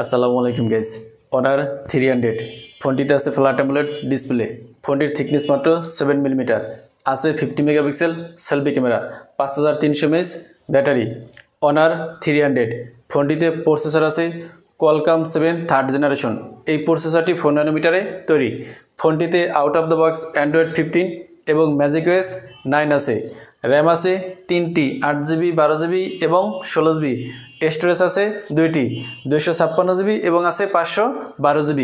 আসসালামু আলাইকুম guys. Honour 300 ফোনটিতে আছে ফ্ল্যাট অ্যামোলেড ডিসপ্লে। ফোনটির থিকনেস মাত্র 7 মিলিমিটার, আছে 50 megapixel selfie camera, 5300 mAh battery. Honor 300 ফোনটিতে প্রসেসর আছে কোয়ালকম 7 থার্ড জেনারেশন। এই প্রসেসরটি 4 ন্যানোমিটারে তৈরি। ফোনটিতে out of the box Android 15 এবং ম্যাজিক ওএস 9 আছে। র্যাম আছে 3টি 8GB 12GB এবং 16GB। স্টোরেজ আছে 2টি 256GB এবং আছে 512GB।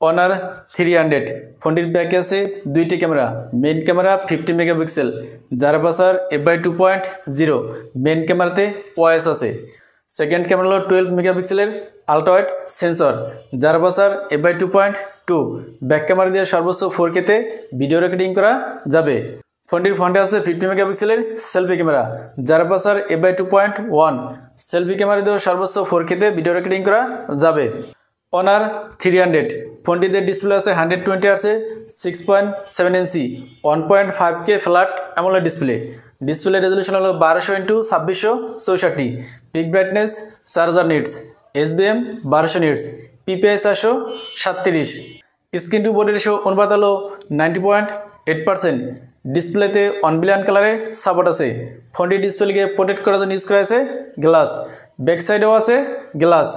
অনার 300 ফোনটির ব্যাকে আছে 2টি ক্যামেরা। মেইন ক্যামেরা 50 মেগাপিক্সেল, যার আপারচার f/2.0। মেইন ক্যামেরাতে ওএস আছে। সেকেন্ড ক্যামেরা হলো 12 মেগাপিক্সেলের আলট্রা ওয়াইড সেন্সর, যার আপারচার f/2.2। ব্যাক ক্যামেরা দিয়ে সর্বোচ্চ 4K তে ভিডিও রেকর্ডিং করা যাবে। ফোনটির ফ্রন্টে আছে 50 মেগাপিক্সেলের সেলফি ক্যামেরা, যার আপারচার f/2.1। সেলফি ক্যামেরা দিয়ে সর্বোচ্চ 4K তে ভিডিও রেকর্ডিং করা যাবে। অনার 300 ফোনটিতে ডিসপ্লে আছে 120 Hz 6.7 inch 1.5K flat AMOLED display. Display resolution হলো 12x2664, peak brightness 4000 nits, SBM 1200 nits, PPI 437। Screen to body ratio অনুপাত হলো 90.8%। ডিসপ্লেতে অন ব্ল্যাক কালারে সাপোর্ট আছে। ফোনটি ডিসপ্লেকে প্রোটেক্ট করার জন্য ইউজ করা হয়েছে গ্লাস। ব্যাক সাইডেও আছে গ্লাস,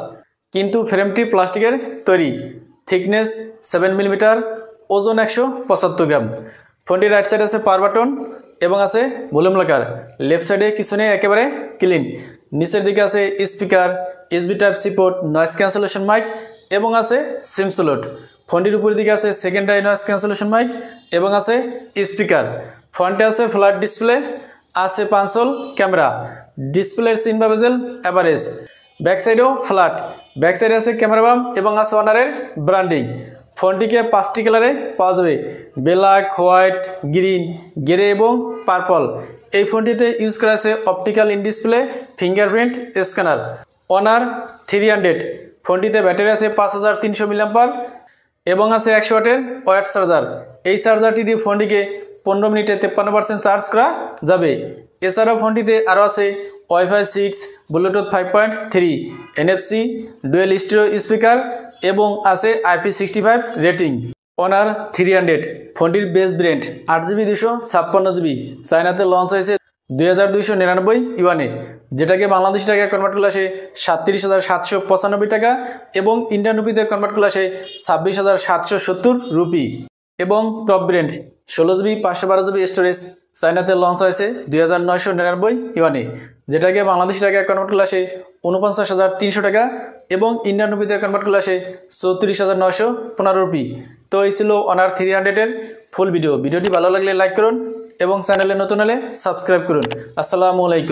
কিন্তু ফ্রেমটি প্লাস্টিকের তৈরি। থিকনেস 7 মিলিমিটার, ওজন 175 গ্রাম। ফোনটির রাইট সাইডে আছে পাওয়ার বাটন এবং আছে ভলিউম লকার। লেফট সাইডে কিছু নেই, একেবারে ক্লিন। নিচের দিকে আছে speaker, USB Type-C port, noise cancellation mic এবং আছে সিম স্লট। ফোনটির উপরের দিকে আছে সেকেন্ডারি নয়েজ ক্যান্সেলেশন মাইক এবং আছে স্পিকার। ফ্রন্টে আছে ফ্ল্যাট ডিসপ্লে, আছে 5 হোল ক্যামেরা। ডিসপ্লের সিন বা বেজেল অ্যাভারেজ। ব্যাক সাইডেও ফ্ল্যাট। ব্যাক সাইডে আছে ক্যামেরা বাম এবং আছে অনারের ব্র্যান্ডিং। ফোনটিকে 5টি কালারে পাওয়া যাবে: ব্ল্যাক, হোয়াইট, গ্রিন, গ্রে এবং পার্পল। এই ফোনটিতে ইউজ করা আছে optical in display fingerprint scanner. Honor 300 ফোনটিতে ব্যাটারি আছে 5300 mAh এবং আছে 100 ওয়াটের ওয়্যার চার্জার। এই চার্জারটি দিয়ে ফোনটিকে 15 মিনিটে 53% চার্জ করা যাবে। এছাড়াও ফোনটিতে আরও আছে Wi-Fi 6, Bluetooth 5.3, NFC, dual stereo speaker এবং আছে IP65 রেটিং। অনার 300 ফোনটির বেস ভেরিয়েন্ট 8GB 256GB চায়নাতে লঞ্চ হয়েছে 2299 ইউয়ানে, যেটাকে বাংলাদেশি টাকায় কনভার্ট করলে আসে 37,795 টাকা এবং ইন্ডিয়ান রুপিতে কনভার্ট করলে আসে 26,770 রুপি। এবং top variant 16GB 512GB storage চায়নাতে লঞ্চ হয়েছে 2999 ইউয়ানে, যেটাকে বাংলাদেশি টাকায় কনভার্ট করলে আসে 49,300 টাকা এবং ইন্ডিয়ান রুপিতে কনভার্ট করলে আসে 34,915 রুপি। তো এই ছিল অনার 300-এর ফুল ভিডিও। ভিডিওটি ভালো লাগলে লাইক করুন এবং চ্যানেলে নতুন হলে সাবস্ক্রাইব করুন। আসসালামু আলাইকুম।